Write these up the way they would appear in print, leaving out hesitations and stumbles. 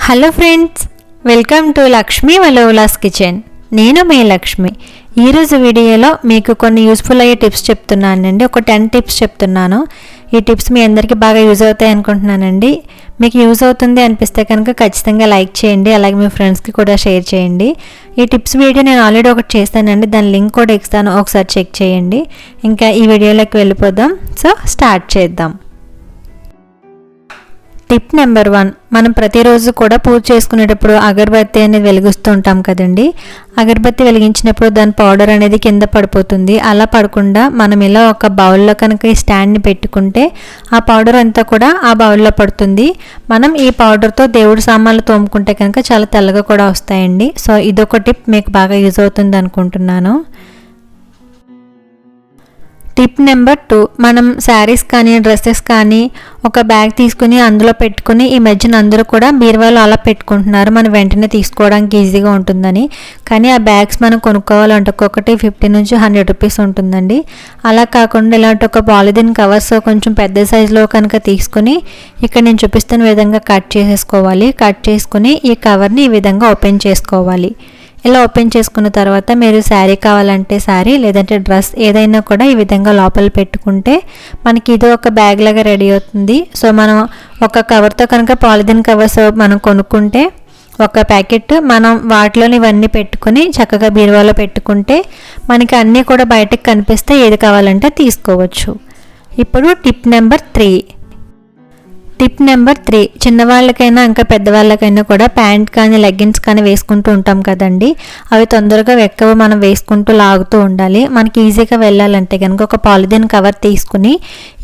Hello friends, welcome to Lakshmi వలోలాస్ kitchen. నేను మీ లక్ష్మి. ఈరోజు వీడియోలో మీకు కొన్ని యూస్ఫుల్ అయ్యే టిప్స్ చెప్తున్నానండి. ఒక 10 టిప్స్ చెప్తున్నాను. ఈ టిప్స్ మీ అందరికీ బాగా యూజ్ అవుతాయి అనుకుంటున్నానండి. మీకు యూజ్ అవుతుంది అనిపిస్తే కనుక ఖచ్చితంగా లైక్ చేయండి, అలాగే మీ ఫ్రెండ్స్కి కూడా షేర్ చేయండి. ఈ టిప్స్ వీడియో నేను ఆల్రెడీ ఒకటి చేస్తానండి, దాని లింక్ కూడా ఇస్తాను, ఒకసారి చెక్ చేయండి. ఇంకా ఈ వీడియోలోకి వెళ్ళిపోదాం. సో స్టార్ట్ చేద్దాం. టిప్ నెంబర్ 1, మనం ప్రతిరోజు కూడా పూజ చేసుకునేటప్పుడు అగరబత్తి అనేది వెలిగిస్తూ ఉంటాం కదండి. అగరబత్తి వెలిగించినప్పుడు దాని పౌడర్ అనేది కింద పడిపోతుంది. అలా పడకుండా మనం ఇలా ఒక బౌల్లో కనుక ఈ స్టాండ్ని పెట్టుకుంటే ఆ పౌడర్ అంతా కూడా ఆ బౌల్లో పడుతుంది. మనం ఈ పౌడర్తో దేవుడి సామాన్లు తోముకుంటే కనుక చాలా తెల్లగా కూడా వస్తాయండి. సో ఇదొక టిప్ మీకు బాగా యూజ్ అవుతుంది అనుకుంటున్నాను. టిప్ నెంబర్ 2, మనం శారీస్ కానీ డ్రెస్సెస్ కానీ ఒక బ్యాగ్ తీసుకుని అందులో పెట్టుకుని ఈ మధ్యన అందరూ కూడా బీరువాలో అలా పెట్టుకుంటున్నారు, మనం వెంటనే తీసుకోవడానికి ఈజీగా ఉంటుందని. కానీ ఆ బ్యాగ్స్ మనం కొనుక్కోవాలంటే ఒక్కొక్కటి 50 నుంచి 100 రూపీస్ ఉంటుందండి. అలా కాకుండా ఇలాంటి ఒక పాలిథిన్ కవర్స్ కొంచెం పెద్ద సైజులో కనుక తీసుకుని ఇక్కడ నేను చూపిస్తున్న విధంగా కట్ చేసేసుకోవాలి. కట్ చేసుకుని ఈ కవర్ని ఈ విధంగా ఓపెన్ చేసుకోవాలి. ఇలా ఓపెన్ చేసుకున్న తర్వాత మీరు శారీ కావాలంటే శారీ, లేదంటే డ్రెస్ ఏదైనా కూడా ఈ విధంగా లోపల పెట్టుకుంటే మనకి ఇది ఒక బ్యాగ్ లాగా రెడీ అవుతుంది. సో మనం ఒక కవర్తో కనుక పాలిథిన్ కవర్స్ మనం కొనుక్కుంటే ఒక ప్యాకెట్ మనం వాటిలోని ఇవన్నీ పెట్టుకుని చక్కగా బీరువాలో పెట్టుకుంటే మనకి అన్నీ కూడా బయటకు కనిపిస్తే ఏది కావాలంటే తీసుకోవచ్చు. ఇప్పుడు టిప్ నెంబర్ 3. టిప్ నెంబర్ 3, చిన్నవాళ్ళకైనా ఇంకా పెద్దవాళ్ళకైనా కూడా ప్యాంట్ కానీ లెగ్గిన్స్ కానీ వేసుకుంటూ ఉంటాం కదండి. అవి తొందరగా వెక్కవ, మనం వేసుకుంటూ లాగుతూ ఉండాలి. మనకి ఈజీగా వెళ్ళాలంటే కనుక ఒక పాలిథిన్ కవర్ తీసుకుని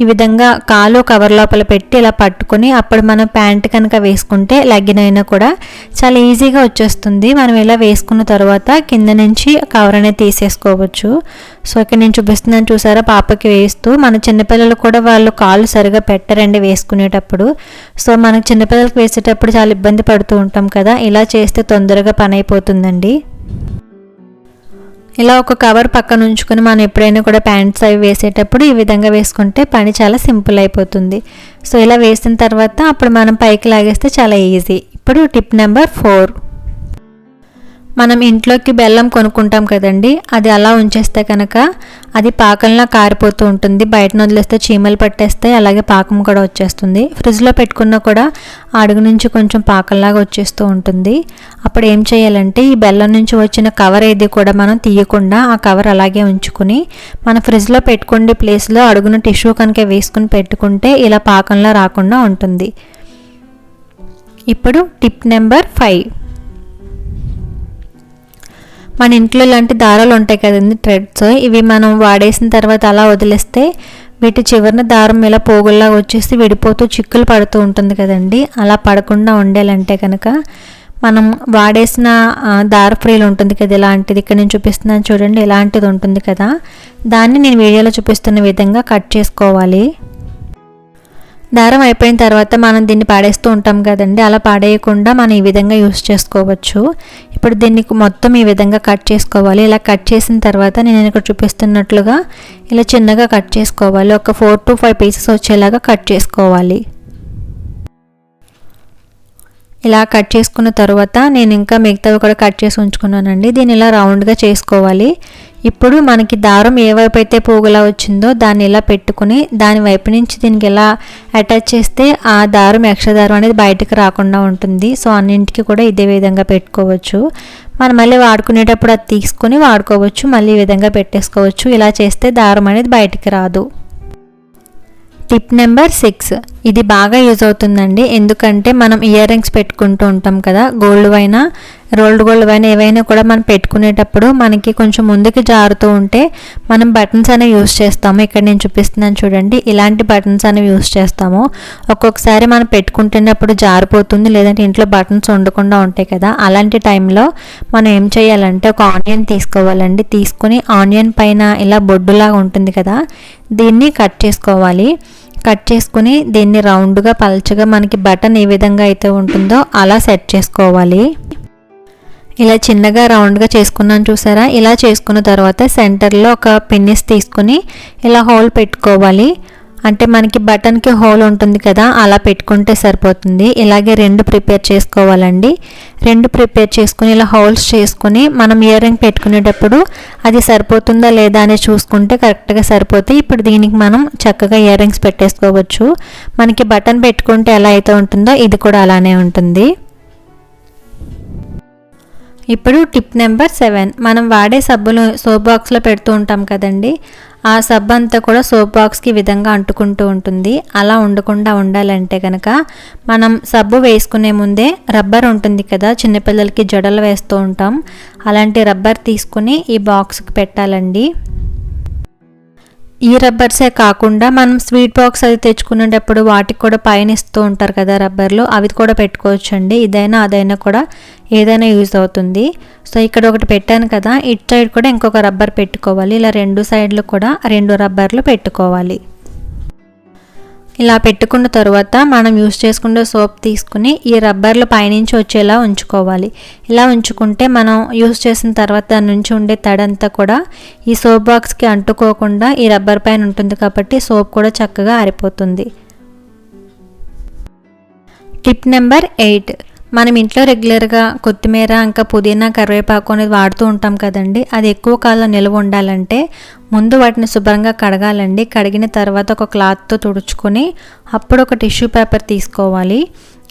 ఈ విధంగా కాలు కవర్ లోపల పెట్టి ఇలా పట్టుకుని అప్పుడు మనం ప్యాంట్ కనుక వేసుకుంటే లెగ్గిన్ అయినా కూడా చాలా ఈజీగా వచ్చేస్తుంది. మనం ఇలా వేసుకున్న తర్వాత కింద నుంచి కవర్ అనేది తీసేసుకోవచ్చు. సో ఇక్కడ నేను చూపిస్తున్నాను చూసారా, పాపకి వేస్తూ. మన చిన్నపిల్లలు కూడా వాళ్ళు కాళ్ళు సరిగా పెట్టరండి వేసుకునేటప్పుడు. సో మనకు చిన్నపిల్లలకి వేసేటప్పుడు చాలా ఇబ్బంది పడుతూ ఉంటాం కదా, ఇలా చేస్తే తొందరగా పని అయిపోతుందండి. ఇలా ఒక కవర్ పక్కన ఉంచుకొని మనం ఎప్పుడైనా కూడా ప్యాంట్స్ అవి వేసేటప్పుడు ఈ విధంగా వేసుకుంటే పని చాలా సింపుల్ అయిపోతుంది. సో ఇలా వేసిన తర్వాత అప్పుడు మనం పైకి లాగేస్తే చాలా ఈజీ. ఇప్పుడు టిప్ నెంబర్ 4, మనం ఇంట్లోకి బెల్లం కొనుక్కుంటాం కదండి, అది అలా ఉంచేస్తే కనుక అది పాకంలా కారిపోతూ ఉంటుంది. బయట వదిలేస్తే చీమలు పట్టేస్తాయి, అలాగే పాకం కూడా వచ్చేస్తుంది. ఫ్రిడ్జ్లో పెట్టుకున్నా కూడా అడుగు నుంచి కొంచెం పాకంలాగా వచ్చేస్తూ ఉంటుంది. అప్పుడు ఏం చేయాలంటే ఈ బెల్లం నుంచి వచ్చిన కవర్ ఏది కూడా మనం తీయకుండా ఆ కవర్ అలాగే ఉంచుకుని మన ఫ్రిడ్జ్లో పెట్టుకునే ప్లేస్లో అడుగున టిష్యూ కనుక వేసుకుని పెట్టుకుంటే ఇలా పాకంలా రాకుండా ఉంటుంది. ఇప్పుడు టిప్ నెంబర్ 5, మన ఇంట్లో ఇలాంటి దారాలు ఉంటాయి కదండి, థ్రెడ్స్. ఇవి మనం వాడేసిన తర్వాత అలా వదిలేస్తే వీటి చివరిన దారం ఇలా పోగుల్లా వచ్చేసి విడిపోతూ చిక్కులు పడుతూ ఉంటుంది కదండి. అలా పడకుండా ఉండాలంటే కనుక మనం వాడేసిన దార ఫ్రీలు ఉంటుంది కదా, ఇలాంటిది ఇక్కడ నేను చూపిస్తున్నాను చూడండి, ఇలాంటిది ఉంటుంది కదా, దాన్ని నేను వీడియోలో చూపిస్తున్న విధంగా కట్ చేసుకోవాలి. దారం అయిపోయిన తర్వాత మనం దీన్ని పాడేస్తూ ఉంటాం కదండి, అలా పాడేయకుండా మనం ఈ విధంగా యూస్ చేసుకోవచ్చు. ఇప్పుడు దీన్ని మొత్తం ఈ విధంగా కట్ చేసుకోవాలి. ఇలా కట్ చేసిన తర్వాత నేను ఇక్కడ చూపిస్తున్నట్లుగా ఇలా చిన్నగా కట్ చేసుకోవాలి. ఒక 4 to 5 పీసెస్ వచ్చేలాగా కట్ చేసుకోవాలి. ఇలా కట్ చేసుకున్న తర్వాత నేను ఇంకా మిగతావి కూడా కట్ చేసి ఉంచుకున్నానండి. దీన్ని ఇలా రౌండ్గా చేసుకోవాలి. ఇప్పుడు మనకి దారం ఏ వైపు అయితే పోగులా వచ్చిందో దాన్ని ఇలా పెట్టుకుని దాని వైపు నుంచి దీనికి ఇలా అటాచ్ చేస్తే ఆ దారం ఎక్స్ట్రా దారం అనేది బయటకు రాకుండా ఉంటుంది. సో అన్నింటికి కూడా ఇదే విధంగా పెట్టుకోవచ్చు. మనం మళ్ళీ వాడుకునేటప్పుడు అది తీసుకుని వాడుకోవచ్చు, మళ్ళీ ఈ విధంగా పెట్టేసుకోవచ్చు. ఇలా చేస్తే దారం అనేది బయటికి రాదు. టిప్ నెంబర్ 6, ఇది బాగా యూజ్ అవుతుందండి. ఎందుకంటే మనం ఇయర్ రింగ్స్ పెట్టుకుంటూ ఉంటాం కదా, గోల్డ్ అయినా రోల్డ్ గోల్డ్ అయినా ఏవైనా కూడా మనం పెట్టుకునేటప్పుడు మనకి కొంచెం ముందుకు జారుతూ ఉంటే మనం బటన్స్ అనేవి యూజ్ చేస్తాము. ఇక్కడ నేను చూపిస్తున్నాను చూడండి, ఇలాంటి బటన్స్ అనేవి యూజ్ చేస్తాము. ఒక్కొక్కసారి మనం పెట్టుకుంటున్నప్పుడు జారిపోతుంది, లేదంటే ఇంట్లో బటన్స్ ఉండకుండా ఉంటాయి కదా, అలాంటి టైంలో మనం ఏం చేయాలంటే ఒక ఆనియన్ తీసుకోవాలండి. తీసుకుని ఆనియన్ పైన ఇలా బొడ్డులాగా ఉంటుంది కదా, దీన్ని కట్ చేసుకోవాలి. కట్ చేసుకుని దీన్ని రౌండ్గా పల్చగా మనకి బటన్ ఏ విధంగా అయితే ఉంటుందో అలా సెట్ చేసుకోవాలి. ఇలా చిన్నగా రౌండ్గా చేసుకున్నాను చూసారా. ఇలా చేసుకున్న తర్వాత సెంటర్లో ఒక పిన్నిస్ తీసుకుని ఇలా హోల్ పెట్టుకోవాలి. అంటే మనకి బటన్కి హోల్ ఉంటుంది కదా, అలా పెట్టుకుంటే సరిపోతుంది. ఇలాగే 2 ప్రిపేర్ చేసుకోవాలండి. 2 ప్రిపేర్ చేసుకుని ఇలా హోల్స్ చేసుకుని మనం ఇయర్ రింగ్ పెట్టుకునేటప్పుడు అది సరిపోతుందా లేదా అని చూసుకుంటే కరెక్ట్గా సరిపోతే ఇప్పుడు దీనికి మనం చక్కగా ఇయర్ రింగ్స్ పెట్టేసుకోవచ్చు. మనకి బటన్ పెట్టుకుంటే ఎలా అయితే ఉంటుందో ఇది కూడా అలానే ఉంటుంది. ఇప్పుడు టిప్ నెంబర్ 7, మనం వాడే సబ్బులు సోప్ బాక్స్లో పెడుతూ ఉంటాం కదండి, ఆ సబ్బు అంతా కూడా సోప్ బాక్స్కి విధంగా అంటుకుంటూ ఉంటుంది. అలా ఉండకుండా ఉండాలంటే కనుక మనం సబ్బు వేసుకునే ముందే రబ్బర్ ఉంటుంది కదా, చిన్నపిల్లలకి జడలు వేస్తూ ఉంటాం, అలాంటి రబ్బర్ తీసుకుని ఈ బాక్స్కి పెట్టాలండి. ఈ రబ్బర్సే కాకుండా మనం స్వీట్ బాక్స్ అది తెచ్చుకునేటప్పుడు వాటికి కూడా పైన ఇస్తూ ఉంటారు కదా రబ్బర్లు, అవి కూడా పెట్టుకోవచ్చు అండి. ఇదైనా అదైనా కూడా ఏదైనా యూజ్ అవుతుంది. సో ఇక్కడ ఒకటి పెట్టాను కదా, ఇటు సైడ్ కూడా ఇంకొక రబ్బర్ పెట్టుకోవాలి. ఇలా 2 సైడ్లు కూడా 2 రబ్బర్లు పెట్టుకోవాలి. ఇలా పెట్టుకున్న తర్వాత మనం యూస్ చేసుకునే సోప్ తీసుకుని ఈ రబ్బర్లు పైనుంచి వచ్చేలా ఉంచుకోవాలి. ఇలా ఉంచుకుంటే మనం యూస్ చేసిన తర్వాత దాని నుంచి ఉండే తడంతా కూడా ఈ సోప్ బాక్స్కి అంటుకోకుండా ఈ రబ్బర్ పైన ఉంటుంది కాబట్టి సోప్ కూడా చక్కగా ఆరిపోతుంది. టిప్ నెంబర్ 8, మనం ఇంట్లో రెగ్యులర్గా కొత్తిమీర ఇంకా పుదీనా కరివేపాకు అనేది వాడుతూ ఉంటాం కదండి, అది ఎక్కువ కాలం నిల్వ ఉండాలంటే ముందు వాటిని శుభ్రంగా కడగాలండి. కడిగిన తర్వాత ఒక క్లాత్తో తుడుచుకొని అప్పుడు ఒక టిష్యూ పేపర్ తీసుకోవాలి.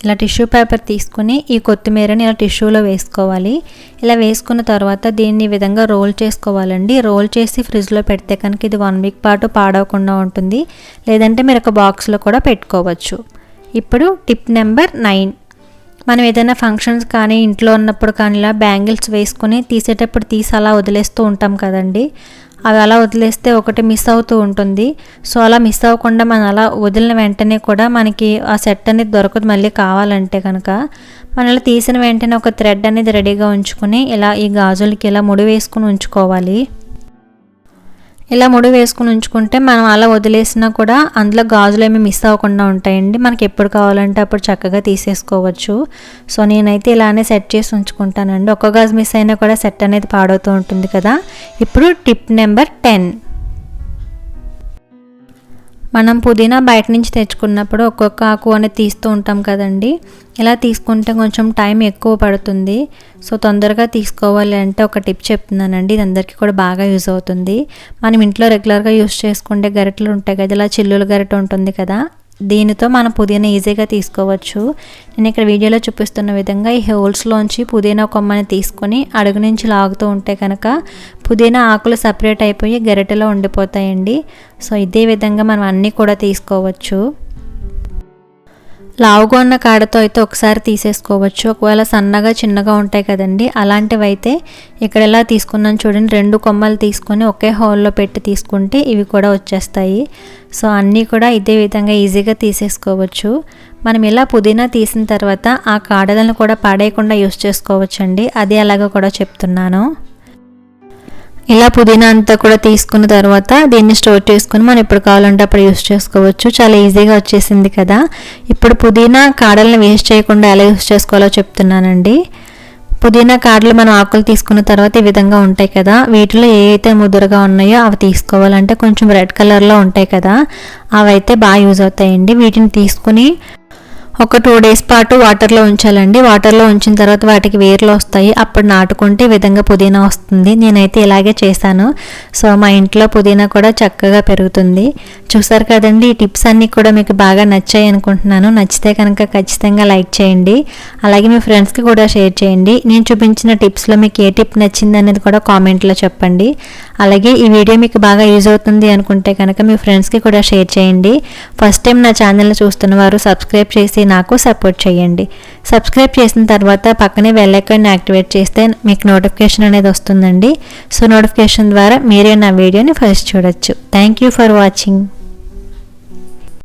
ఇలా టిష్యూ పేపర్ తీసుకుని ఈ కొత్తిమీరని ఇలా టిష్యూలో వేసుకోవాలి. ఇలా వేసుకున్న తర్వాత దీన్ని ఈ విధంగా రోల్ చేసుకోవాలండి. రోల్ చేసి ఫ్రిడ్జ్లో పెడితే కనుక ఇది 1 వీక్ పాటు పాడవకుండా ఉంటుంది. లేదంటే మీరు ఒక బాక్స్లో కూడా పెట్టుకోవచ్చు. ఇప్పుడు టిప్ నెంబర్ 9, మనం ఏదైనా ఫంక్షన్స్ కానీ ఇంట్లో ఉన్నప్పుడు కానీ ఇలా బ్యాంగిల్స్ వేసుకుని తీసేటప్పుడు తీసి అలా వదిలేస్తూ ఉంటాం కదండి, అవి అలా వదిలేస్తే ఒకటి మిస్ అవుతూ ఉంటుంది. సో అలా మిస్ అవ్వకుండా మనం అలా వదిలిన వెంటనే కూడా మనకి ఆ సెట్ అనేది దొరకదు. మళ్ళీ కావాలంటే కనుక మనం ఇలా తీసిన వెంటనే ఒక థ్రెడ్ అనేది రెడీగా ఉంచుకుని ఇలా ఈ గాజులకి ఇలా ముడి వేసుకుని ఉంచుకోవాలి. ఇలా ముడి వేసుకుని ఉంచుకుంటే మనం అలా వదిలేసినా కూడా అందులో గాజులు ఏమి మిస్ అవ్వకుండా ఉంటాయండి. మనకి ఎప్పుడు కావాలంటే అప్పుడు చక్కగా తీసేసుకోవచ్చు. సో నేనైతే ఇలానే సెట్ చేసి ఉంచుకుంటానండి. ఒక్క గాజు మిస్ అయినా కూడా సెట్ అనేది పాడవుతూ ఉంటుంది కదా. ఇప్పుడు టిప్ నెంబర్ 10, మనం పుదీనా బయట నుంచి తెచ్చుకున్నప్పుడు ఒక్కొక్క ఆకు అనేది తీస్తూ ఉంటాం కదండి, ఇలా తీసుకుంటే కొంచెం టైం ఎక్కువ పడుతుంది. సో తొందరగా తీసుకోవాలి అంటే ఒక టిప్ చెప్తున్నానండి, ఇది అందరికీ కూడా బాగా యూజ్ అవుతుంది. మనం ఇంట్లో రెగ్యులర్గా యూజ్ చేసుకుంటే గరిటెలు ఉంటాయి కదా, ఇలా చిల్లుల గరిటె ఉంటుంది కదా, దీనితో మనం పుదీనా ఈజీగా తీసుకోవచ్చు. నేను ఇక్కడ వీడియోలో చూపిస్తున్న విధంగా ఈ హోల్స్లోంచి పుదీనా కొమ్మని తీసుకొని అడుగు నుంచి లాగుతూ ఉంటే కనుక పుదీనా ఆకులు సపరేట్ అయిపోయి గరిటెలో ఉండిపోతాయండి. సో ఇదే విధంగా మనం అన్నీ కూడా తీసుకోవచ్చు. లావుగా ఉన్న కాడతో అయితే ఒకసారి తీసేసుకోవచ్చు. ఒకవేళ సన్నగా చిన్నగా ఉంటాయి కదండి, అలాంటివి అయితే ఇక్కడ ఎలా తీసుకున్నాను చూడండి, 2 కొమ్మలు తీసుకొని ఒకే హోల్లో పెట్టి తీసుకుంటే ఇవి కూడా వచ్చేస్తాయి. సో అన్నీ కూడా ఇదే విధంగా ఈజీగా తీసేసుకోవచ్చు. మనం ఇలా పుదీనా తీసిన తర్వాత ఆ కాడలను కూడా పడేయకుండా యూస్ చేసుకోవచ్చండి, అది ఎలాగో కూడా చెప్తున్నాను. ఇలా పుదీనా అంతా కూడా తీసుకున్న తర్వాత దీన్ని స్టోర్ చేసుకుని మనం ఎప్పుడు కావాలంటే అప్పుడు యూస్ చేసుకోవచ్చు. చాలా ఈజీగా వచ్చేసింది కదా. ఇప్పుడు పుదీనా కాడలను వేస్ట్ చేయకుండా ఎలా యూస్ చేసుకోవాలో చెప్తున్నానండి. పుదీనా కాడలు మనం ఆకులు తీసుకున్న తర్వాత ఈ విధంగా ఉంటాయి కదా, వీటిలో ఏ అయితే ముదురుగా ఉన్నాయో అవి తీసుకోవాలంటే కొంచెం రెడ్ కలర్లో ఉంటాయి కదా, అవి అయితే బాగా యూజ్ అవుతాయండి. వీటిని తీసుకుని ఒక 2 డేస్ పాటు వాటర్లో ఉంచాలండి. వాటర్లో ఉంచిన తర్వాత వాటికి వేర్లు వస్తాయి, అప్పుడు నాటుకుంటే ఈ విధంగా పుదీనా వస్తుంది. నేనైతే ఇలాగే చేశాను. సో మా ఇంట్లో పుదీనా కూడా చక్కగా పెరుగుతుంది. చూసారు కదండి, ఈ టిప్స్ అన్నీ కూడా మీకు బాగా నచ్చాయి అనుకుంటున్నాను. నచ్చితే కనుక ఖచ్చితంగా లైక్ చేయండి, అలాగే మీ ఫ్రెండ్స్కి కూడా షేర్ చేయండి. నేను చూపించిన టిప్స్లో మీకు ఏ టిప్ నచ్చింది అనేది కూడా కామెంట్లో చెప్పండి. అలాగే ఈ వీడియో మీకు బాగా యూజ్ అవుతుంది అనుకుంటే కనుక మీ ఫ్రెండ్స్కి కూడా షేర్ చేయండి. ఫస్ట్ టైం నా ఛానల్ని చూస్తున్న వారు సబ్స్క్రైబ్ చేసి నాకు సపోర్ట్ చేయండి. సబ్స్క్రైబ్ చేసిన తర్వాత పక్కనే బెల్ ఐకాన్ని యాక్టివేట్ చేస్తే మీకు నోటిఫికేషన్ అనేది వస్తుందండి. సో నోటిఫికేషన్ ద్వారా మీరే నా వీడియోని ఫస్ట్ చూడొచ్చు. Thank you for watching.